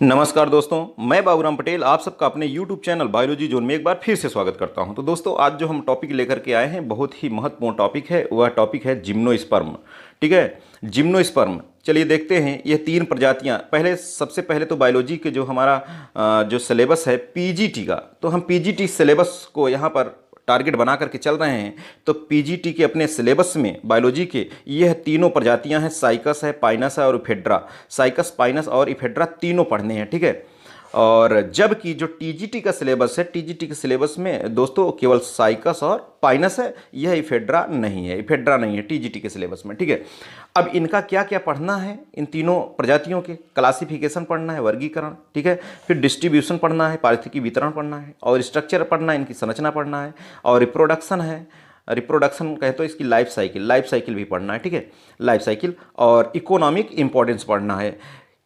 नमस्कार दोस्तों, मैं बाबूराम पटेल आप सबका अपने YouTube चैनल बायोलॉजी जोन में एक बार फिर से स्वागत करता हूं। तो दोस्तों, आज जो हम टॉपिक लेकर के आए हैं बहुत ही महत्वपूर्ण टॉपिक है। वह टॉपिक है जिम्नोस्पर्म। ठीक है, जिम्नोस्पर्म। चलिए देखते हैं ये तीन प्रजातियां। सबसे पहले तो बायोलॉजी के जो हमारा जो सिलेबस है पीजीटी का, तो हम पीजीटी सिलेबस को यहाँ पर टारगेट बना करके चल रहे हैं। तो पीजीटी के अपने सिलेबस में बायोलॉजी के यह तीनों प्रजातियां हैं, साइकस है, पाइनस है और इफेड्रा। साइकस, पाइनस और इफेड्रा तीनों पढ़ने हैं। ठीक है, और जबकि जो टीजीटी का सिलेबस है, टीजीटी के सिलेबस में दोस्तों केवल साइकस और पाइनस है, यह इफेड्रा नहीं है। इफेड्रा नहीं है टीजीटी के सिलेबस में। ठीक है, अब इनका क्या क्या पढ़ना है, इन तीनों प्रजातियों के क्लासिफिकेशन पढ़ना है, वर्गीकरण। ठीक है, फिर डिस्ट्रीब्यूशन पढ़ना है, पारिस्थितिकी वितरण पढ़ना है, और स्ट्रक्चर पढ़ना है, इनकी संरचना पढ़ना है, और रिप्रोडक्शन है। रिप्रोडक्शन कहे तो इसकी लाइफ साइकिल भी पढ़ना है। ठीक है, लाइफ साइकिल और इकोनॉमिक इंपॉर्टेंस पढ़ना है।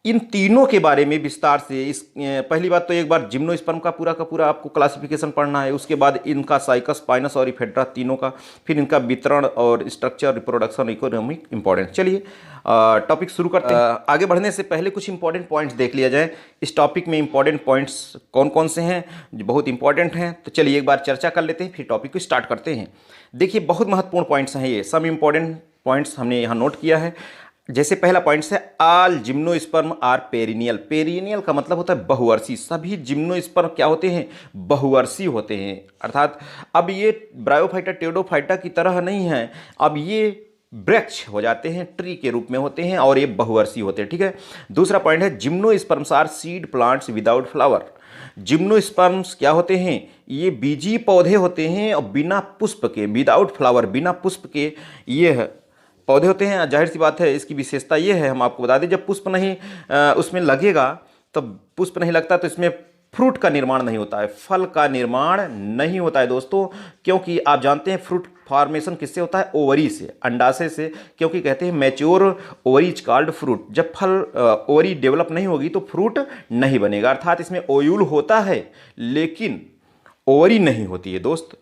इन तीनों के बारे में विस्तार से पहली बात तो एक बार जिम्नोस्पर्म का पूरा आपको क्लासिफिकेशन पढ़ना है। उसके बाद इनका साइकस, पाइनस और इफेड्रा तीनों का, फिर इनका वितरण और स्ट्रक्चर, रिप्रोडक्शन, इकोनॉमिक इंपॉर्टेंस। चलिए टॉपिक शुरू करते हैं। आगे बढ़ने से पहले कुछ इंपॉर्टेंट पॉइंट्स देख लिया जाए। इस टॉपिक में इंपॉर्टेंट पॉइंट्स कौन कौन से हैं जो बहुत इंपॉर्टेंट हैं, तो चलिए एक बार चर्चा कर लेते हैं, फिर टॉपिक को स्टार्ट करते हैं। देखिए बहुत महत्वपूर्ण पॉइंट्स हैं ये, सब इंपॉर्टेंट पॉइंट्स हमने यहाँ नोट किया है। जैसे पहला पॉइंट है, all gymnosperm are perennial. Perennial का मतलब होता है बहुवर्षीय। सभी जिम्नोस्पर्म क्या होते हैं? बहुवर्षीय होते हैं। अर्थात अब ये ब्रायोफाइटा, टेरिडोफाइटा की तरह नहीं है, अब ये वृक्ष हो जाते हैं, ट्री के रूप में होते हैं, और ये बहुवर्षीय होते हैं। ठीक है, दूसरा पॉइंट है, gymnosperms are seed plants without flower. Gymnosperms क्या होते हैं? ये बीजी पौधे होते हैं और बिना पुष्प के, विदाउट फ्लावर, बिना पुष्प के ये पौधे होते हैं। जाहिर सी बात है, इसकी विशेषता ये है, हम आपको बता दें, जब पुष्प नहीं उसमें लगेगा, तब पुष्प नहीं लगता तो इसमें फ्रूट का निर्माण नहीं होता है, फल का निर्माण नहीं होता है दोस्तों। क्योंकि आप जानते हैं फ्रूट फॉर्मेशन किससे होता है? ओवरी से, अंडाशय से। क्योंकि कहते हैं mature ovary is called fruit. जब फल ओवरी डेवलप नहीं होगी तो फ्रूट नहीं बनेगा। अर्थात इसमें ओयूल होता है लेकिन ओवरी नहीं होती है दोस्त।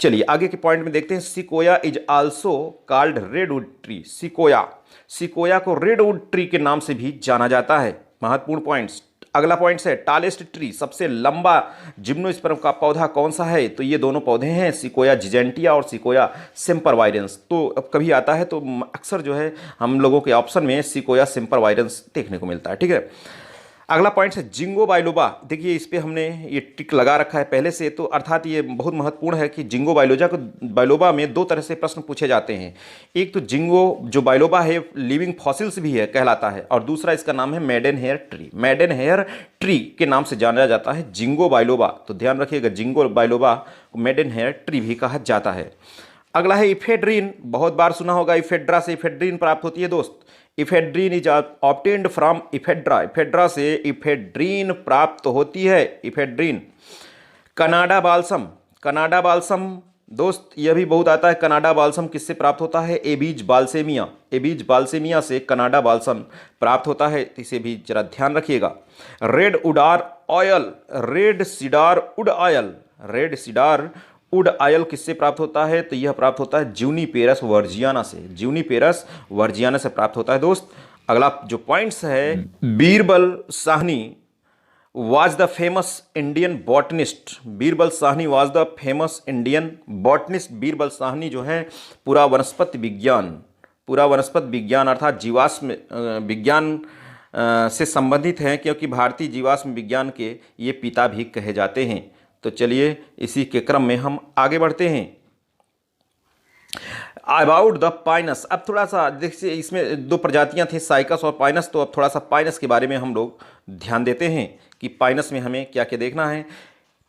चलिए आगे के पॉइंट में देखते हैं। Sequoia is also called redwood tree. Sequoia को रेडवुड ट्री के नाम से भी जाना जाता है। महत्वपूर्ण पॉइंट्स। अगला पॉइंट है, टालेस्ट ट्री, सबसे लंबा जिम्नोस्पर्म का पौधा कौन सा है? तो ये दोनों पौधे हैं, सिकोया जिजेंटिया और सिकोया सेम्परवायरेंस। तो अब कभी आता है तो अक्सर जो है हम लोगों के ऑप्शन में सिकोया सेम्परवायरेंस देखने को मिलता है। ठीक है, अगला पॉइंट है जिंगो बाइलोबा। देखिए इस पे हमने ये टिक लगा रखा है पहले से, तो अर्थात ये बहुत महत्वपूर्ण है कि जिंगो बाइलोबा में दो तरह से प्रश्न पूछे जाते हैं। एक तो जिंगो जो बाइलोबा है लिविंग फॉसिल्स भी है कहलाता है, और दूसरा इसका नाम है maiden hair tree. Maiden hair tree के नाम से जाना जाता है जिंगो बाइलोबा। तो ध्यान रखिएगा, जिंगो बाइलोबा को मेडन हेयर ट्री भी कहा जाता है। अगला है इफेड्रीन। बहुत बार सुना होगा, इफेड्रा से इफेड्रीन प्राप्त होती है दोस्त। Ephedrine is obtained from ephedra. Ephedra से इफेड्रीन प्राप्त होती है। Ephedrine. Canada balsam. Canada balsam दोस्त यह भी बहुत आता है। कनाडा बाल्सम किससे प्राप्त होता है? एबीज बाल्सेमिया। एबीज बाल्सेमिया से कनाडा बाल्सम प्राप्त होता है, इसे भी जरा ध्यान रखिएगा। Red cedar oil. Red cedar wood oil. Red cedar wood oil किससे प्राप्त होता है? तो यह प्राप्त होता है जूनिपेरस वर्जियाना से। जूनिपेरस वर्जियाना से प्राप्त होता है दोस्त। अगला जो पॉइंट्स है, Birbal Sahni was the famous Indian botanist. Birbal Sahni was the famous Indian botanist. Birbal Sahni जो है पूरा वनस्पति विज्ञान अर्थात जीवाश्म विज्ञान से संबंधित हैं, क्योंकि भारतीय जीवाश्म विज्ञान के ये पिता भी कहे जाते हैं। तो चलिए इसी के क्रम में हम आगे बढ़ते हैं। About the Pinus. अब थोड़ा सा देखिए, इसमें दो प्रजातियां थी, साइकस और पाइनस। तो अब थोड़ा सा पाइनस के बारे में हम लोग ध्यान देते हैं कि पाइनस में हमें क्या क्या देखना है।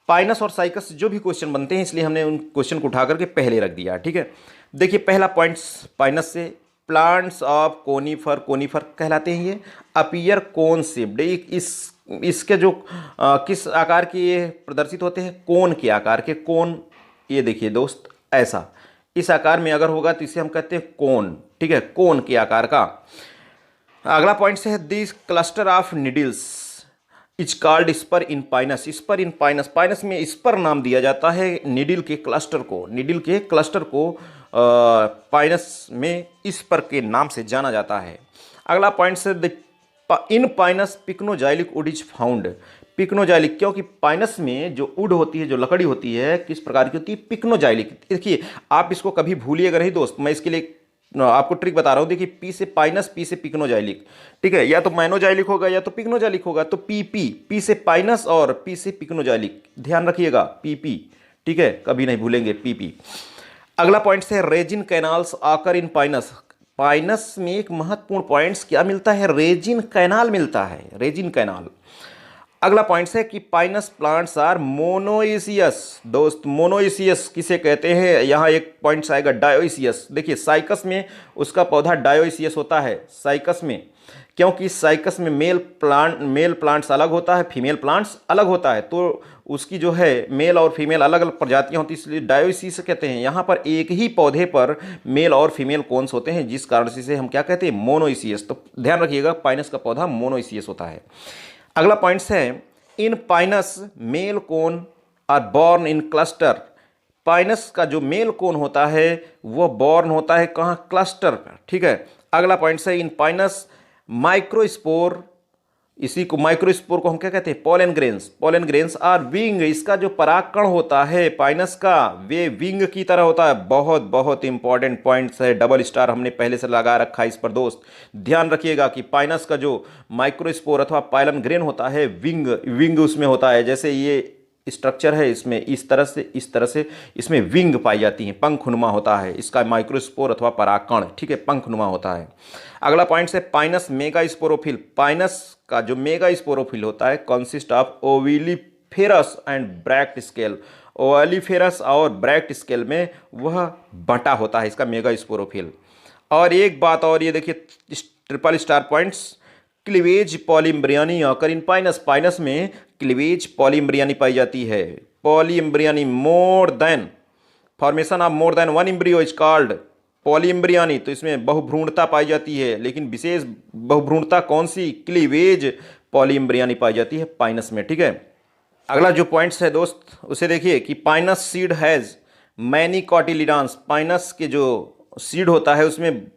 पाइनस और साइकस जो भी क्वेश्चन बनते हैं, इसलिए हमने उन क्वेश्चन को उठा करके पहले रख दिया। ठीक है, देखिए पहला पॉइंट पाइनस से, प्लांट्स ऑफ कोनीफर। कोनीफर कहलाते हैं ये। अपीयर कोन शेप्ड। इसके जो किस आकार के ये प्रदर्शित होते हैं? कोन के आकार के। कोन, ये देखिए दोस्त, ऐसा इस आकार में अगर होगा तो इसे हम कहते हैं कोन। ठीक है, कोन के आकार का। अगला पॉइंट है, this cluster of needles is called spur in Pinus. Spur in Pinus. Pinus में स्पर नाम दिया जाता है निडल के क्लस्टर को। निडल के क्लस्टर को पाइनस में स्पर के नाम से जाना जाता है। अगला पॉइंट है, the in Pinus pycnoxylic wood is found. Pycnoxylic, क्योंकि पाइनस में जो वुड होती है, जो लकड़ी होती है, किस प्रकार की होती है? पिक्नोजाइलिक। देखिए आप इसको कभी भूलिएगा नहीं दोस्त, मैं इसके लिए आपको ट्रिक बता रहा हूं। देखिए पी से पाइनस, पी से पिक्नोजाइलिक, ठीक है, या तो मैनोजाइलिक होगा या तो पिक्नोजाइलिक होगा। तो पी पी, पी से पाइनस और पी से पिक्नोजाइलिक, ध्यान रखिएगा, पी पी, ठीक है, कभी नहीं भूलेंगे, पी पी। अगला पॉइंट है रेजिन कैनाल्स आकर इन पाइनस। पाइनस में एक महत्वपूर्ण पॉइंट्स क्या मिलता है? रेजिन कैनाल मिलता है, रेजिन कैनाल। अगला पॉइंट है कि पाइनस प्लांट्स आर मोनोइसियस। दोस्त मोनोइसियस किसे कहते हैं? यहाँ एक पॉइंट आएगा डायोइसियस। देखिए साइकस में उसका पौधा डायोइसियस होता है, साइकस में, क्योंकि साइकस में मेल प्लांट्स अलग होता है, फीमेल प्लांट्स अलग होता है, तो उसकी जो है मेल और फीमेल अलग अलग प्रजातियां होती हैं, इसलिए डायोइसिस कहते हैं। यहाँ पर एक ही पौधे पर मेल और फीमेल कोन्स होते हैं, जिस कारण से हम क्या कहते हैं? मोनोइसियस। तो ध्यान रखिएगा पाइनस का पौधा मोनोइसियस होता है। अगला पॉइंट है in Pinus male cone are born in cluster. Pinus का जो मेल कोन होता है वह बॉर्न होता है कहाँ? क्लस्टर पर, ठीक है। अगला पॉइंट है इन पाइनस माइक्रोस्पोर, इसी को माइक्रोस्पोर को हम क्या कहते हैं? Pollen grains. Pollen grains are wing, इसका जो परागकण होता है पाइनस का, वे विंग की तरह होता है। बहुत बहुत इंपॉर्टेंट पॉइंट्स है, डबल स्टार हमने पहले से लगा रखा है इस पर दोस्त, ध्यान रखिएगा कि पाइनस का जो माइक्रोस्पोर अथवा पोलन ग्रेन होता है, विंग, विंग उसमें होता है। जैसे ये स्ट्रक्चर है, इसमें इस तरह से इसमें विंग पाई जाती हैं, पंखनुमा होता है इसका माइक्रोस्पोर अथवा परागकण, ठीक है, पंखनुमा होता है। अगला पॉइंट है पाइनस मेगा स्पोरोफिल। पाइनस का जो मेगा स्पोरोफिल होता है consist of ovuliferous and bract scale. Ovuliferous और ब्रैक्ट स्केल में वह बंटा होता है इसका मेगा स्पोरोफिल। और एक बात और, ये देखिए triple star points, cleavage polyembryony occur in Pinus. Pinus में क्लीवेज पॉलीम्ब्रियानी पाई जाती है। Polyembryony, more than, formation of more than one embryo is called polyembryony. तो इसमें बहुभ्रूणता पाई जाती है, लेकिन विशेष बहुभ्रूणता कौन सी? क्लीवेज पॉलीम्ब्रियानी पाई जाती है पाइनस में, ठीक है। अगला जो पॉइंट्स है दोस्त उसे देखिए कि Pinus seed has many cotyledons. Pinus के जो सीड होता है उसमें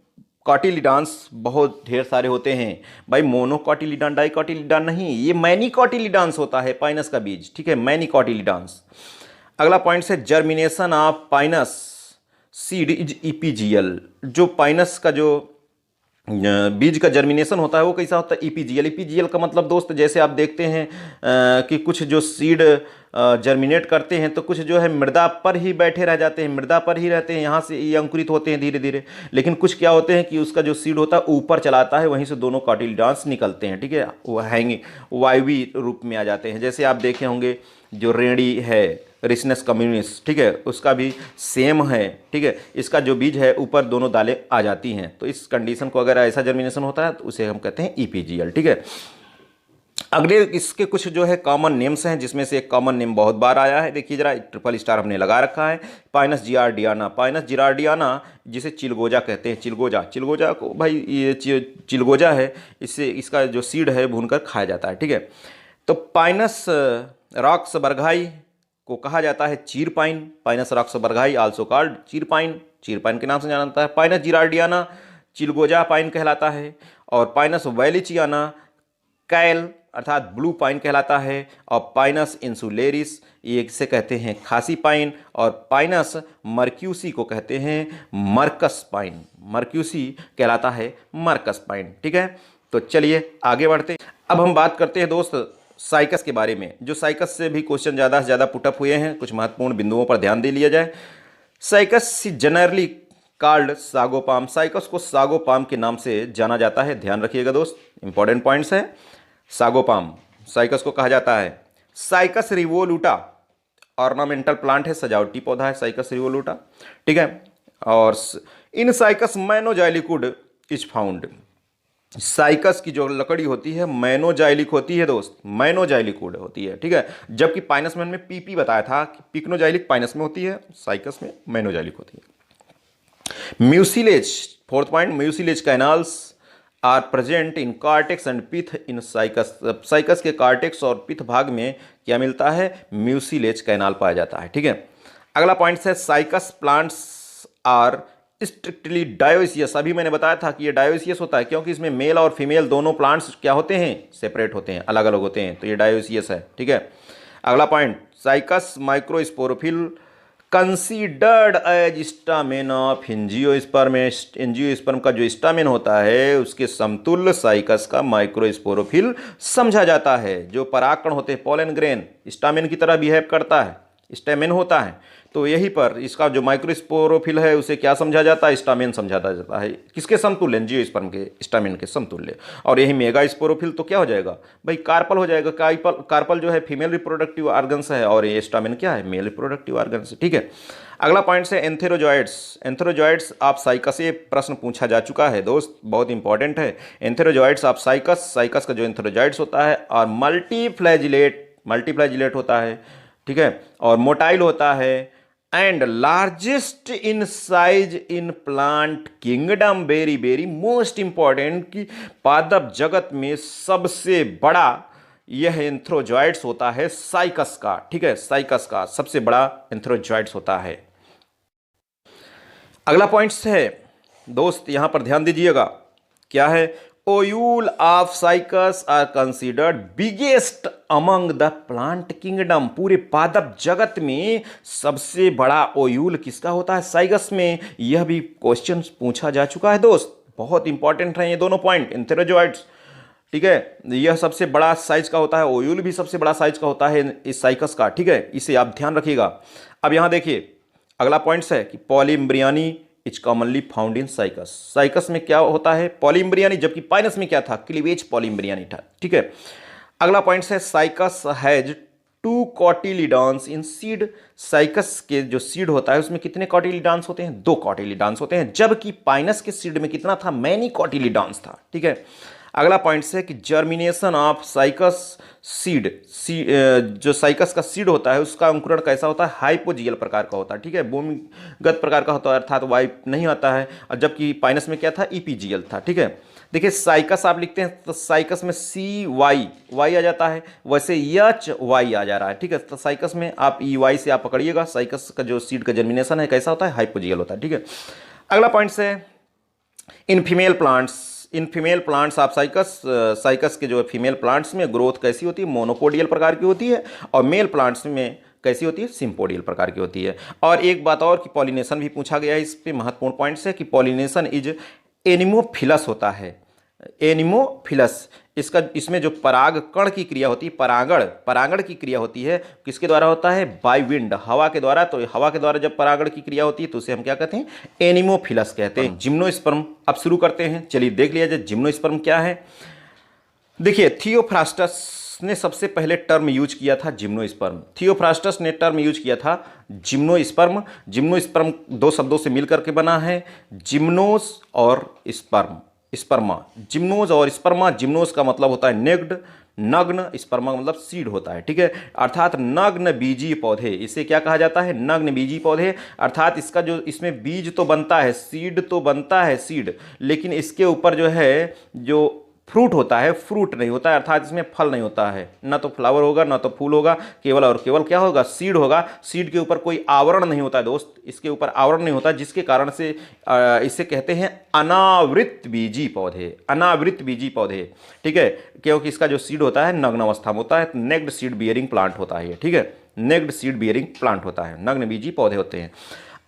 कॉटिलिडान्स बहुत ढेर सारे होते हैं भाई, मोनोकॉटिलिडान डाइकॉटिलिडान नहीं, ये मैनी कॉटिलिडान्स होता है पाइनस का बीज, ठीक है, मैनी कॉटिलिडान्स। अगला पॉइंट है germination of Pinus seed is epigeal. जो पाइनस का जो बीज का जर्मिनेशन होता है वो कैसा होता है? ईपीजीएल। ईपीजीएल का मतलब दोस्त जैसे आप देखते हैं कि कुछ जो सीड जर्मिनेट करते हैं तो कुछ जो है मृदा पर ही बैठे रह जाते हैं, मृदा पर ही रहते हैं, यहाँ से ये अंकुरित होते हैं धीरे धीरे। लेकिन कुछ क्या होते हैं कि उसका जो सीड होता है ऊपर चलाता है, वहीं से दोनों कॉटिलिडान्स निकलते हैं, ठीक है, वो हैंगिंग वायवी रूप में आ जाते हैं। जैसे आप देखे होंगे जो रेडी है रिसनस कम्युनिस, ठीक है, उसका भी सेम है, ठीक है, इसका जो बीज है ऊपर दोनों दालें आ जाती हैं। तो इस कंडीशन को अगर ऐसा जर्मिनेशन होता है तो उसे हम कहते हैं ईपीजीएल, ठीक है। अगले इसके कुछ जो है कॉमन नेम्स हैं, जिसमें से एक कॉमन नेम बहुत बार आया है, देखिए जरा, ट्रिपल स्टार हमने लगा रखा है, पाइनस जियार्डियाना। पाइनस जियार्डियाना जिसे चिलगोजा कहते हैं, चिलगोजा, चिलगोजा को भाई ये चिलगोजा है, इससे इसका जो सीड है भूनकर खाया जाता है, ठीक है। तो पाइनस रॉक्स बर्गाई को कहा जाता है chir pine. Pinus roxburghii also called chir pine, chir pine के नाम से जाना जाता है। पाइनस जियार्डियाना चिलगोजा पाइन कहलाता है, और पाइनस वैलिचियाना कैल अर्थात ब्लू पाइन कहलाता है, और पाइनस इंसुलेरिस ये इसे कहते हैं खासी पाइन, और पाइनस मर्क्यूसी को कहते हैं मर्कस पाइन। मर्क्यूसी कहलाता है मर्कस पाइन, ठीक है। तो चलिए आगे बढ़ते हैं। अब हम बात करते हैं दोस्त साइकस के बारे में, जो साइकस से भी क्वेश्चन ज़्यादा से ज़्यादा पुटअप हुए हैं। कुछ महत्वपूर्ण बिंदुओं पर ध्यान दे लिया जाए। Cycas generally called sago palm. Cycas को सागोपाम के नाम से जाना जाता है, ध्यान रखिएगा दोस्त, इंपॉर्टेंट पॉइंट्स है। सागोपाम साइकस को कहा जाता है। साइकस रिवोल्यूटा ऑर्नामेंटल प्लांट है, सजावटी पौधा है साइकस रिवोल्यूटा, ठीक है। और in Cycas manoxylic wood is found. Cycas की जो लकड़ी होती है मैनोजाइलिक होती है दोस्त, मैनोजाइलिक वुड होती है, ठीक है। जबकि पाइनस में हमने पीपी बताया था कि पिक्नोजाइलिक पाइनस में होती है, साइकस में मैनोजाइलिक होती है। Mucilage, fourth point, mucilage canals are present in cortex and pith in Cycas. Cycas के कार्टेक्स और पिथ भाग में क्या मिलता है? म्यूसिलेज कैनाल पाया जाता है, ठीक है। अगला पॉइंट है Cycas plants are strictly dioecious. अभी मैंने बताया था कि ये डायोसियस होता है क्योंकि इसमें मेल और फीमेल दोनों प्लांट्स क्या होते हैं, सेपरेट होते हैं, अलग अलग होते हैं, तो ये डायोसियस है। ठीक है, अगला point, Cycas microsporophyll considered as stamen of angiosperm. Angiosperm का जो स्टामेन होता है उसके समतुल्य साइकस का माइक्रोस्पोरोफिल समझा जाता है। जो परागकण होते हैं पोलन ग्रेन स्टामेन की तरह बिहेव करता है, स्टेमेन होता है, तो यहीं पर इसका जो माइक्रोस्पोरोफिल है उसे क्या समझा जाता है, स्टामेन समझा जाता है। किसके समतुल्य, एंजियोस्पर्म के स्टामेन के समतुल्य। और यही मेगा स्पोरोफिल तो क्या हो जाएगा भाई, कार्पल हो जाएगा। कार्पल जो है फीमेल रिप्रोडक्टिव ऑर्गन्स है और ये स्टामेन क्या है, मेल रिप्रोडक्टिव ऑर्गन्स। ठीक है, अगला पॉइंट है एंथेरोजॉइड्स। एंथेरोजॉइड्स आप साइकस से प्रश्न पूछा जा चुका है दोस्त, बहुत इंपॉर्टेंट है। एंथेरोजॉइड्स आप साइकस का जो एंथेरोजॉइड्स होता है और मल्टीफ्लैजिलेट होता है। ठीक है, और मोटाइल होता है and largest in size in plant kingdom. Very very most important कि पादप जगत में सबसे बड़ा यह एंथ्रोजॉइड्स होता है साइकस का। ठीक है, साइकस का सबसे बड़ा एंथ्रोजॉइड्स होता है। अगला पॉइंट्स है दोस्त, यहां पर ध्यान दीजिएगा, क्या है, ovule of Cycas are considered biggest among the plant kingdom. पूरे पादप जगत में सबसे बड़ा ओयूल किसका होता है, साइकस में। यह भी क्वेश्चन पूछा जा चुका है दोस्त, बहुत इंपॉर्टेंट है ये दोनों पॉइंट, एंथेरोजॉइड्स। ठीक है, यह सबसे बड़ा साइज का होता है, ओयूल भी सबसे बड़ा साइज का होता है इस साइकस का। ठीक है, इसे आप ध्यान रखिएगा। अब यहां देखिए अगला पॉइंट्स है कि polyembryony is commonly found in Cycas. Cycas में क्या होता है, पॉलीम्ब्रियानी, जबकि पाइनस में क्या था, क्लीवेज पॉलीम्ब्रियानी था। ठीक है, अगला पॉइंट है cycas has 2 cotyledons in seed. Cycas के जो सीड होता है उसमें कितने कॉटिलिडॉन्स होते हैं, 2 कॉटिलिडॉन्स होते हैं, जबकि पाइनस के सीड में कितना था, मैनी कॉटिलिडॉन्स था। ठीक है, अगला पॉइंट है कि जर्मिनेशन ऑफ साइकस सीड, जो साइकस का सीड होता है उसका अंकुरण कैसा होता है, हाइपोजियल प्रकार का होता है। ठीक है, भूमिगत प्रकार का होता है, अर्थात वाइप नहीं आता है, और जबकि पाइनस में क्या था, ईपीजियल था। ठीक है, देखिए साइकस आप लिखते हैं तो साइकस में वाई आ जाता है, वैसे वाई आ जा रहा है। ठीक है, तो साइकस में आप वाई से आप पकड़िएगा, साइकस का जो सीड का जर्मिनेशन है कैसा होता है, हाइपोजियल होता है। ठीक है, अगला पॉइंट है इन फीमेल प्लांट्स आप साइकस के जो फीमेल प्लांट्स में ग्रोथ कैसी होती है, मोनोपोडियल प्रकार की होती है, और मेल प्लांट्स में कैसी होती है, सिंपोडियल प्रकार की होती है। और एक बात और कि पॉलिनेशन भी पूछा गया है, इस पे महत्वपूर्ण पॉइंट्स है कि पॉलिनेशन इज एनिमोफिलस होता है, एनिमोफिलस। इसमें जो पराग कण की क्रिया होती है, परागण की क्रिया होती है, किसके द्वारा होता है, बाय विंड, हवा के द्वारा। तो हवा के द्वारा जब परागण की क्रिया होती है तो उसे हम क्या कहते हैं, एनिमोफिलस कहते हैं। जिम्नोस्पर्म अब शुरू करते हैं, चलिए देख लिया जाए जिम्नोस्पर्म क्या है। देखिए थियोफ्रास्टस ने सबसे पहले टर्म यूज किया था जिम्नोस्पर्म। थियोफ्रास्टस ने टर्म यूज किया था जिम्नोस्पर्म। जिम्नोस्पर्म 2 शब्दों से मिलकर के बना है, जिम्नोस और स्पर्मा। जिम्नोज और स्पर्मा, जिम्नोस का मतलब होता है नेक्ड, नग्न, स्पर्मा का मतलब सीड होता है। ठीक है, अर्थात नग्न बीजी पौधे, इसे क्या कहा जाता है, नग्न बीजी पौधे। अर्थात इसका जो इसमें बीज तो बनता है, सीड तो बनता है, सीड, लेकिन इसके ऊपर जो है जो फ्रूट होता है, फ्रूट नहीं होता है, अर्थात इसमें फल नहीं होता है, ना तो फ्लावर होगा ना तो फूल होगा, केवल और केवल क्या होगा, सीड होगा। सीड के ऊपर कोई आवरण नहीं होता है दोस्त, इसके ऊपर आवरण नहीं होता, जिसके कारण से इसे कहते हैं अनावृत बीजी पौधे, अनावृत बीजी पौधे। ठीक है, क्योंकि इसका जो सीड होता है नग्न अवस्था में होता है, नेक्ड सीड बियरिंग प्लांट होता है। ठीक है, नेक्ड सीड बियरिंग प्लांट होता है, नग्न बीजी पौधे होते हैं।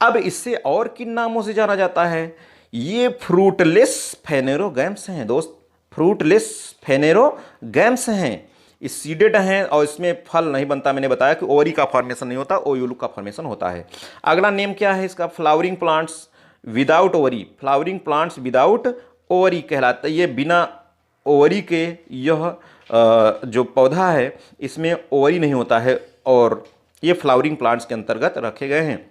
अब इससे और किन नामों से जाना जाता है, ये फ्रूटलेस फेनेरोगैम्स हैं दोस्त, फ्रूटलेस फेनेरोगैम्स हैं, इस सीडेड हैं और इसमें फल नहीं बनता। मैंने बताया कि ओवरी का फॉर्मेशन नहीं होता, ओयूल का फॉर्मेशन होता है। अगला नेम क्या है इसका, flowering plants without ovary, flowering plants without ovary कहलाता है। ये बिना ओवरी के यह जो पौधा है इसमें ओवरी नहीं होता है, और ये फ्लावरिंग प्लांट्स के अंतर्गत रखे गए हैं।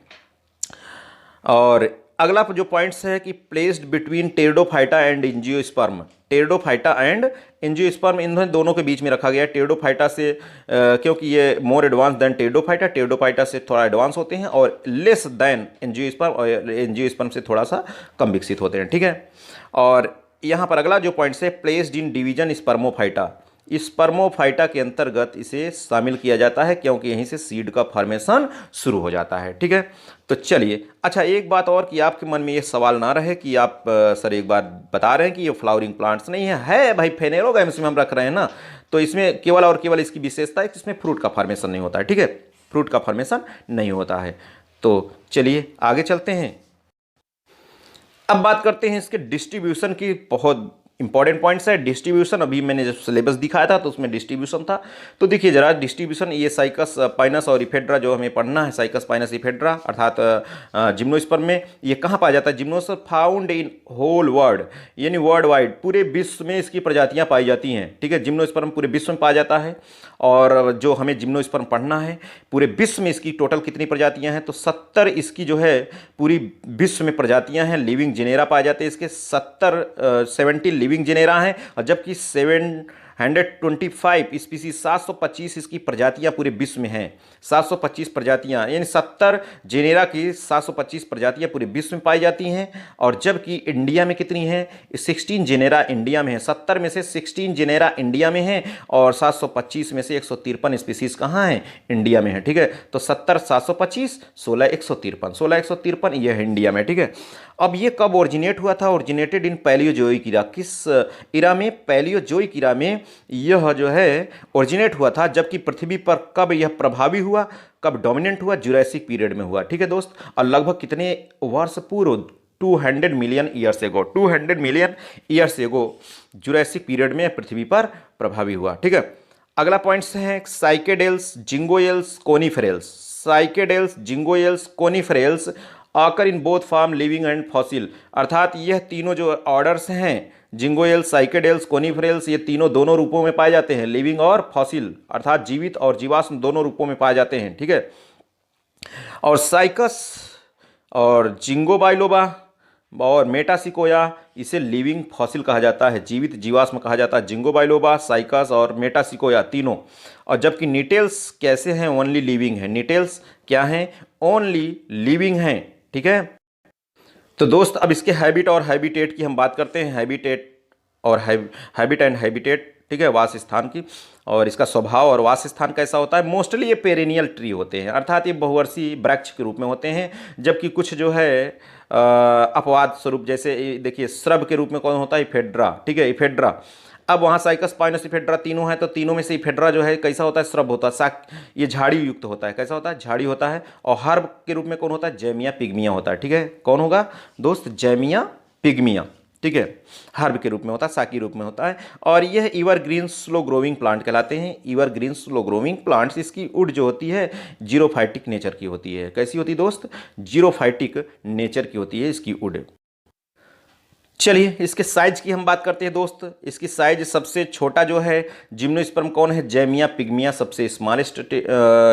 और अगला जो पॉइंट्स है कि placed between Pteridophyta and angiosperm, Pteridophyta and angiosperm, इन दोनों के बीच में रखा गया है। टेरिडोफाइटा से क्योंकि ये more advance than pteridophyta, pteridophyta से थोड़ा एडवांस होते हैं, और लेस देन एंजियोस्पर्म, और एंजियोस्पर्म से थोड़ा सा कम विकसित होते हैं। ठीक है, और यहाँ पर अगला जो पॉइंट्स है प्लेस्ड इन डिवीजन स्पर्मोफाइटा, स्पर्मोफाइटा के अंतर्गत इसे शामिल किया जाता है, क्योंकि यहीं से सीड का फॉर्मेशन शुरू हो जाता है। ठीक है, तो चलिए, अच्छा एक बात और कि आपके मन में ये सवाल ना रहे कि आप सर एक बार बता रहे हैं कि ये फ्लावरिंग प्लांट्स नहीं है भाई, फेनेरोगैम्स में हम रख रहे हैं ना, तो इसमें केवल और केवल इसकी विशेषता है कि इसमें फ्रूट का फॉर्मेशन नहीं होता है। ठीक है, फ्रूट का फॉर्मेशन नहीं होता है। तो चलिए आगे चलते हैं। अब बात करते हैं इसके डिस्ट्रीब्यूशन की। बहुत इंपॉर्टेंट पॉइंट्स है डिस्ट्रीब्यूशन। अभी मैंने जब सिलेबस दिखाया था तो उसमें डिस्ट्रीब्यूशन था, तो देखिए जरा डिस्ट्रीब्यूशन, ये साइकस पाइनस और इफेड्रा जो हमें पढ़ना है, साइकस पाइनस इफेड्रा अर्थात जिम्नोस्पर्म में ये कहाँ पाया जाता है? Gymnosperm found in whole world, यानी वर्ल्ड वाइड, पूरे विश्व में इसकी प्रजातियाँ पाई जाती हैं। ठीक है, जिम्नोस्पर्म पूरे विश्व में पाया जाता है। और जो हमें जिम्नोस्पर्म पढ़ना है, पूरे विश्व में इसकी टोटल कितनी प्रजातियां हैं? तो 70 इसकी जो है पूरी विश्व में प्रजातियां हैं। लिविंग जेनेरा पाए जाते हैं इसके 70 लिविंग जेनेरा हैं, और जबकि 725 स्पीसीज 725 इसकी प्रजातियां पूरे विश्व में हैं। 725 प्रजातियां, यानी 70 जेनेरा की 725 प्रजातियां पूरे विश्व में पाई जाती हैं। और जबकि इंडिया में कितनी हैं? 16 जेनेरा इंडिया में है। 70 में से 16 जेनेरा इंडिया में है, और 725 में से 153 स्पीसीज कहाँ हैं? इंडिया में है। ठीक है, तो 70 725, 16 153, 16 153 ये है इंडिया में। ठीक है, अब ये कब ओरिजिनेट हुआ था? ओरिजिनेटेड इन पैलियोजोइक इरा। किस इरा में? पैलियोजोइक इरा में यह जो है ओरिजिनेट हुआ था। जबकि पृथ्वी पर कब यह प्रभावी हुआ, कब डोमिनेंट हुआ? जुरासिक पीरियड में हुआ। ठीक है दोस्त, और लगभग कितने वर्ष पूर्व? 200 million years ago, 200 million years ago Jurassic period में पृथ्वी पर प्रभावी हुआ। ठीक है, अगला पॉइंट्स है साइकेडेल्स, जिंगोयल्स, कोनिफेरल्स। साइकेडेल्स, जिंगोयल्स, कोनिफेरल्स आकर in both form living and fossil, अर्थात यह तीनों जो ऑर्डर्स हैं, जिंगोयल्स, साइकेडेल्स, कोनिफेरल्स, ये तीनों दोनों रूपों में पाए जाते हैं, लिविंग और फॉसिल, अर्थात जीवित और जीवाश्म दोनों रूपों में पाए जाते हैं। ठीक है, और साइकस और जिंगोबाइलोबा और मेटासिकोया इसे लिविंग फॉसिल कहा जाता है, जीवित जीवाश्म कहा जाता है। जिंगोबाइलोबा, साइकस और मेटासिकोया तीनों। और जबकि निटेल्स कैसे हैं? ओनली लिविंग है। निटेल्स क्या हैं? ओनली लिविंग हैं। ठीक है, तो दोस्त अब इसके हैबिट और हैबिटेट की हम बात करते हैं। हैबिटेट और हैबिट एंड हैबिटेट, ठीक है, वास स्थान की, और इसका स्वभाव और वास स्थान कैसा होता है। मोस्टली ये पेरेनियल ट्री होते हैं, अर्थात ये बहुवर्षीय वृक्ष के रूप में होते हैं। जबकि कुछ जो है अपवाद स्वरूप, जैसे देखिए श्रब के रूप में कौन होता है? इफेड्रा। ठीक है, इफेड्रा। अब वहाँ साइकस, पाइनस, इफेड्रा तीनों हैं, तो तीनों में से इफेड्रा जो है कैसा होता है? श्रब होता है, ये झाड़ी युक्त होता है। कैसा होता है? झाड़ी होता है। और हर्ब के रूप में कौन होता है? जैमिया पिग्मिया होता है। ठीक है, कौन होगा दोस्त? जैमिया पिग्मिया। ठीक है, हर्ब के रूप में होता है, साकी रूप में होता है। और यह ईवरग्रीन स्लो ग्रोविंग प्लांट कहलाते हैं। ईवरग्रीन स्लो ग्रोविंग प्लांट्स, इसकी वुड जो होती है जीरोफाइटिक नेचर की होती है। कैसी होती है दोस्त? जीरोफाइटिक नेचर की होती है इसकी वुड। चलिए इसके साइज की हम बात करते हैं दोस्त। इसकी साइज सबसे छोटा जो है जिम्नोस्पर्म कौन है? जैमिया पिग्मिया सबसे स्मॉलेस्ट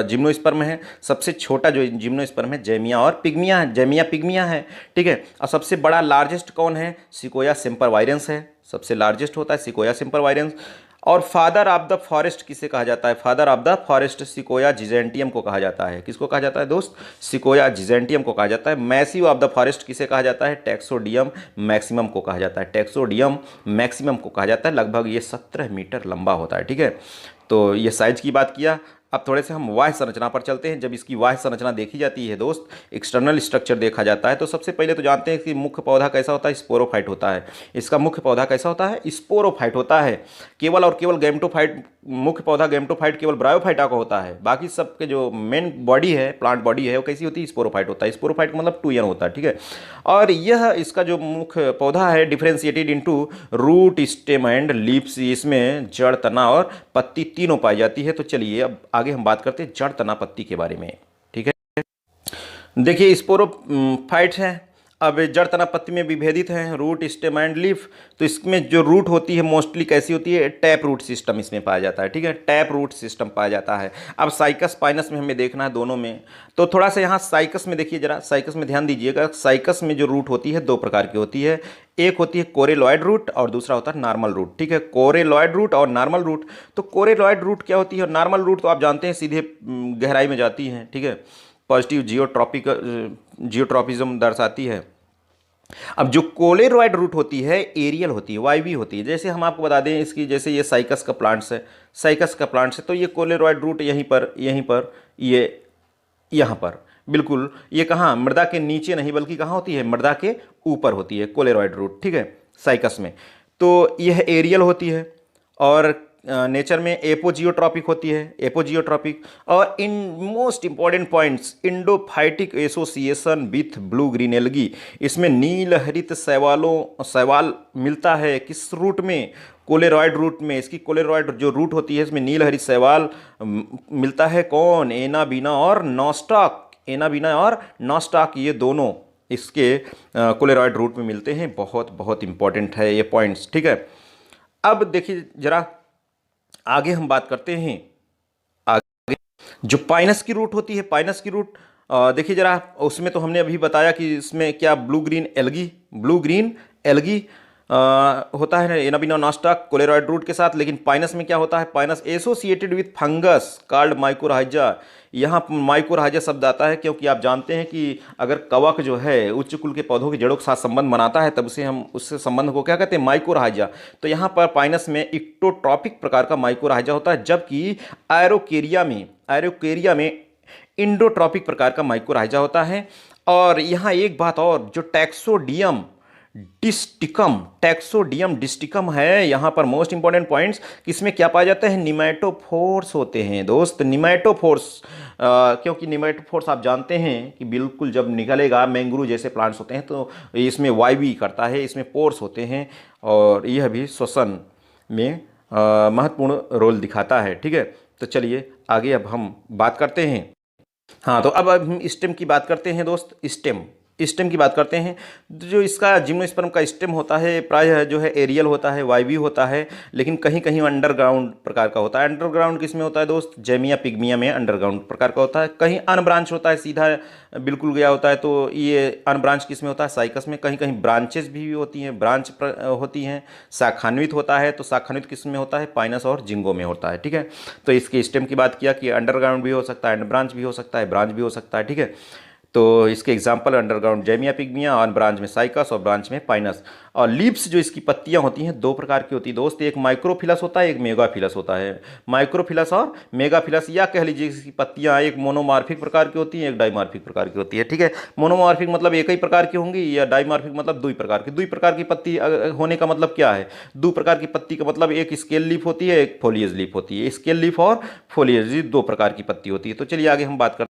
जिम्नोस्पर्म है। सबसे छोटा जो जिम्नोस्पर्म है जैमिया और पिग्मिया है, जैमिया पिग्मिया है। ठीक है, और सबसे बड़ा लार्जेस्ट कौन है? सिकोया सेम्परवायरेंस है, सबसे लार्जेस्ट होता है सिकोया सेम्परवायरेंस। और फादर ऑफ द फॉरेस्ट किसे कहा जाता है? Father of the forest Sequoia giganteum को कहा जाता है। किसको कहा जाता है दोस्त? सिकोया जिजेंटियम को कहा जाता है। मैसिव ऑफ द फॉरेस्ट किसे कहा जाता है? टैक्सोडियम मैक्सिमम को कहा जाता है। टैक्सोडियम मैक्सिमम को कहा जाता है। लगभग ये 17 मीटर लंबा होता है। ठीक है, तो ये साइज की बात किया। अब थोड़े से हम वाह्य संरचना पर चलते हैं। जब इसकी वाह्य संरचना देखी जाती है दोस्त, एक्सटर्नल स्ट्रक्चर देखा जाता है, तो सबसे पहले तो जानते हैं कि मुख्य पौधा कैसा होता है? स्पोरोफाइट होता है। इसका मुख्य पौधा कैसा होता है? स्पोरोफाइट होता है। केवल और केवल गैमेटोफाइट, मुख्य पौधा गैमेटोफाइट केवल ब्रायोफाइटा का होता है। बाकी सबके जो मेन बॉडी है, प्लांट बॉडी है, वो कैसी होती है? स्पोरोफाइट होता है। स्पोरोफाइट का मतलब टू ईयर होता है। ठीक है, और यह इसका जो मुख्य पौधा है differentiated into root, stem and leaves. इसमें जड़, तना और पत्ती तीनों पाई जाती है। तो चलिए अब आगे हम बात करते हैं जड़, तना, पत्ती के बारे में। ठीक है, देखिए स्पोरोफाइट है। अब जड़, तना, पत्ती में विभेदित हैं, रूट, स्टेम एंड लीफ। तो इसमें जो रूट होती है मोस्टली कैसी होती है? टैप रूट सिस्टम इसमें पाया जाता है। ठीक है, टैप रूट सिस्टम पाया जाता है। अब साइकस, पाइनस में हमें देखना है दोनों में, तो थोड़ा सा यहाँ साइकस में देखिए, जरा साइकस में ध्यान दीजिएगा। साइकस में जो रूट होती है दो प्रकार की होती है। एक होती है कोरेलॉइड रूट और दूसरा होता है नॉर्मल रूट। ठीक है, कोरेलॉइड रूट और नॉर्मल रूट। तो कोरेलॉइड रूट क्या होती है और नॉर्मल रूट तो आप जानते हैं सीधे गहराई में जाती हैं। ठीक है, पॉजिटिव जियोट्रॉपिज्म दर्शाती है। अब जो कोलेरॉइड रूट होती है एरियल होती है, वायवी होती है। जैसे हम आपको बता दें इसकी, जैसे ये साइकस का प्लांट्स है, साइकस का प्लांट्स है, तो ये कोलेरॉइड रूट यहीं पर ये यहाँ पर बिल्कुल, ये कहाँ, मृदा के नीचे नहीं बल्कि कहाँ होती है, मृदा के ऊपर होती है कोलेरॉइड रूट, ठीक है, साइकस में। तो यह एरियल होती है और नेचर में एपोजियोट्रॉपिक होती है, एपोजियोट्रॉपिक। और इन most important points, endophytic association with blue green algae, इसमें नील हरित शैवाल मिलता है किस रूट में, कोलेरॉइड रूट में। इसकी कोलेरॉइड जो रूट होती है इसमें नील हरित शैवाल मिलता है, कौन, एनाबीना और नॉस्टॉक, एनाबीना और नॉस्टॉक, ये दोनों इसके कोलेरॉइड रूट में मिलते हैं। बहुत बहुत इंपॉर्टेंट है ये पॉइंट्स, ठीक है। अब देखिए जरा आगे हम बात करते हैं, आगे जो पाइनस की रूट होती है, पाइनस की रूट देखिए जरा, उसमें तो हमने अभी बताया कि इसमें क्या blue green algae, blue green algae होता है एनाबीना नॉस्टॉक कोलेरॉइड रूट के साथ। लेकिन पाइनस में क्या होता है, Pinus associated with fungus called mycorrhiza. यहाँ माइकोरहाइजा शब्द आता है क्योंकि आप जानते हैं कि अगर कवक जो है उच्च कुल के पौधों की जड़ों के साथ संबंध बनाता है तब उसे हम उससे संबंध को क्या कहते हैं, माइकोरहाइजा। तो यहाँ पर पाइनस में इक्टोट्रॉपिक प्रकार का माइकोरहाइजा होता है, जबकि एरोकेरिया में इंडोट्रॉपिक प्रकार का माइकोरहाइजा होता है। और यहाँ एक बात और, जो टैक्सोडियम डिस्टिकम है, यहाँ पर मोस्ट इंपॉर्टेंट पॉइंट्स, किसमें क्या पाया जाता है, निमैटोफोर्स होते हैं दोस्त, निमैटोफोर्स। क्योंकि निमैटोफोर्स आप जानते हैं कि बिल्कुल जब निकलेगा, मैंग्रोव जैसे प्लांट्स होते हैं तो इसमें वायवी करता है, इसमें पोर्स होते हैं और यह भी श्वसन में महत्वपूर्ण रोल दिखाता है, ठीक है। तो चलिए आगे अब हम बात करते हैं। हाँ, तो अब हम स्टेम की बात करते हैं दोस्त, स्टेम की बात करते हैं। जो इसका जिम्नोस्पर्म का स्टेम होता है प्रायः जो है एरियल होता है, वायवी होता है, लेकिन कहीं कहीं अंडरग्राउंड प्रकार का होता है। अंडरग्राउंड किस में होता है दोस्त, जेमिया पिग्मिया में अंडरग्राउंड प्रकार का होता है। कहीं अनब्रांच होता है, सीधा बिल्कुल गया होता है, तो ये अनब्रांच किस में होता है, साइकस में। कहीं कहीं ब्रांचेस भी होती हैं, ब्रांच होती हैं। शाखान्वित होता है, तो शाखान्वित किस में होता है, पाइनस और जिंगो में होता है, ठीक है। तो इसके स्टेम की बात किया कि अंडरग्राउंड भी हो सकता है, अंडरब्रांच भी हो सकता है, ब्रांच भी हो सकता है, ठीक है। तो इसके example underground Zamia pygmaea, on branch में साइकस और ब्रांच में पाइनस। और लीव्स जो इसकी पत्तियां होती हैं दो प्रकार की होती है दोस्त, एक माइक्रोफिलस होता है, एक मेगाफिलस होता है। माइक्रोफिलस और मेगाफिलस, या कह लीजिए इसकी पत्तियां एक मोनोमार्फिक प्रकार की होती हैं, एक डाइमार्फिक प्रकार की होती है, ठीक है। मोनोमार्फिक मतलब एक ही प्रकार की होंगी, या डाइमार्फिक मतलब दो प्रकार की। दो प्रकार की पत्ती होने का मतलब क्या है, दो प्रकार की पत्ती का मतलब एक स्केल लीफ होती है, एक फोलियज लीफ होती है। स्केल लीफ और फोलियज दो प्रकार की पत्ती होती है। तो चलिए आगे हम बात करते हैं।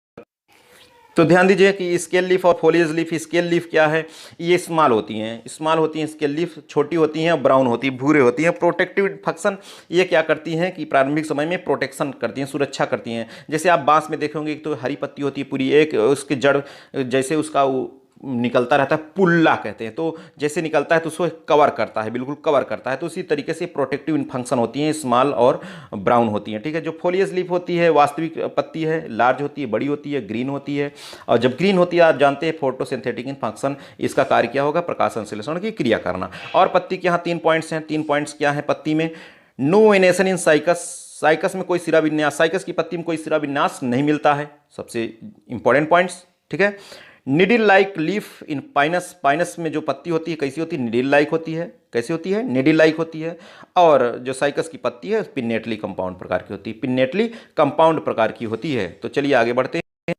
तो ध्यान दीजिए कि स्केल लीफ और फोलियज लीफ, स्केल लीफ क्या है, ये स्मॉल होती हैं, स्केल लीफ छोटी होती हैं, ब्राउन होती है, भूरे होती हैं। प्रोटेक्टिव फंक्शन, ये क्या करती हैं कि प्रारंभिक समय में प्रोटेक्शन करती हैं, सुरक्षा करती हैं। जैसे आप बांस में देखेंगे, एक तो हरी पत्ती होती है पूरी, एक उसके जड़ जैसे उसका निकलता रहता है, पुल्ला कहते हैं, तो जैसे निकलता है तो उसको कवर करता है, बिल्कुल कवर करता है। तो उसी तरीके से प्रोटेक्टिव फंक्शन होती हैं, स्मॉल और ब्राउन होती हैं, ठीक है। जो फोलियस लीफ होती है वास्तविक पत्ती है, लार्ज होती है, बड़ी होती है, ग्रीन होती है। और जब ग्रीन होती है आप जानते हैं फोटोसिंथेटिक इन फंक्शन, इसका कार्य क्या होगा, प्रकाश संश्लेषण की क्रिया करना। और पत्ती के यहाँ 3 पॉइंट्स हैं, 3 पॉइंट्स क्या हैं पत्ती में, no venation in Cycas, Cycas में कोई सिरा विन्यास, साइकस की पत्ती में कोई सिरा विन्यास नहीं मिलता है, सबसे इंपॉर्टेंट पॉइंट्स, ठीक है। निडिल लाइक लीफ इन पाइनस, पाइनस में जो पत्ती होती है कैसी होती है, निडिल लाइक होती है, कैसी होती है, निडिल लाइक होती है। और जो साइकस की पत्ती है पिन्नेटली कंपाउंड प्रकार की होती है, पिन्नेटली कंपाउंड प्रकार की होती है। तो चलिए आगे बढ़ते हैं।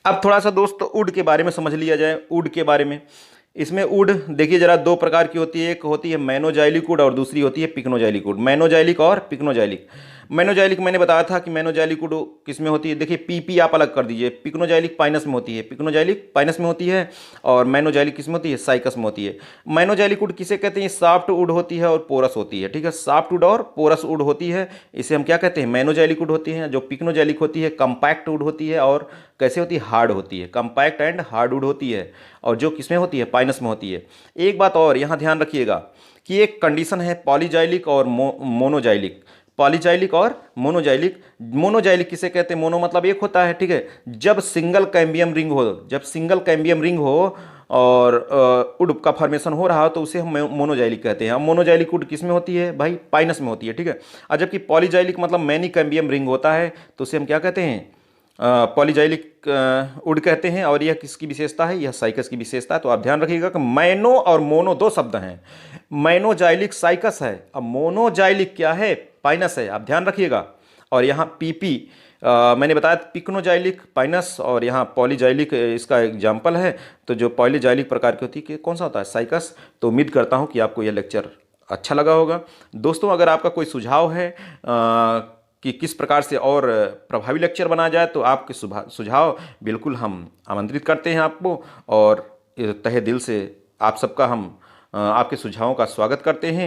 अब थोड़ा सा दोस्त वुड के बारे में समझ लिया जाए, वुड के बारे में। इसमें वुड देखिए जरा दो प्रकार की होती है, एक होती है मैनोजाइलिक वुड और दूसरी होती है पिक्नोजाइलिक वुड। मैनोजाइलिक और पिक्नोजाइलिक, मैनोजाइलिक मैंने बताया था कि मैनोजाइलिक वुड किस में होती है, देखिए पीपी आप अलग कर दीजिए, पिक्नोजाइलिक पाइनस में होती है, पिक्नोजाइलिक पाइनस में होती है, और मैनोजाइलिक किस में होती है, साइकस में होती है। मैनोजाइलिक वुड किसे कहते हैं, सॉफ्ट वुड होती है और पोरस होती है, ठीक है। सॉफ्ट वुड और पोरस वुड होती है, इसे हम क्या कहते हैं, मैनोजाइलिक वुड होती है। जो पिक्नोजाइलिक होती है कंपैक्ट वुड होती है, और कैसे होती है, हार्ड होती है, कंपैक्ट एंड हार्ड वुड होती है। और जो किस में होती है, पाइनस में होती है। एक बात और यहाँ ध्यान रखिएगा कि एक कंडीशन है पॉलीजाइलिक और मोनोजाइलिक, पॉलीजाइलिक और मोनोजाइलिक। मोनोजाइलिक किसे कहते हैं, मोनो मतलब एक होता है, ठीक है। जब सिंगल कैम्बियम रिंग हो, जब सिंगल कैम्बियम रिंग हो और वुड का फॉर्मेशन हो रहा हो तो उसे हम मोनोजाइलिक कहते हैं। मोनोजाइलिक वुड किस में होती है भाई, पाइनस में होती है, ठीक है। और जबकि पॉलीजाइलिक मतलब मैनी कैम्बियम रिंग होता है तो उसे हम क्या कहते हैं, पॉलीजाइलिक वुड कहते हैं। और यह किसकी विशेषता है? यह साइकस की विशेषता है। तो आप ध्यान रखिएगा कि मैनो और मोनो दो शब्द हैं। मैनोजाइलिक साइकस है, अब मोनोजाइलिक क्या है? पाइनस है। आप ध्यान रखिएगा। और यहाँ पीपी मैंने बताया पिक्नोजाइलिक पाइनस, और यहाँ पॉलीजाइलिक इसका एग्जाम्पल है। तो जो पॉलीजाइलिक प्रकार की होती है कि कौन सा होता है? साइकस। तो उम्मीद करता हूँ कि आपको यह लेक्चर अच्छा लगा होगा। दोस्तों, अगर आपका कोई सुझाव है कि किस प्रकार से और प्रभावी लेक्चर बनाया जाए, तो आपके सुझाव बिल्कुल हम आमंत्रित करते हैं आपको। और तहे दिल से आप सबका हम आपके सुझावों का स्वागत करते हैं।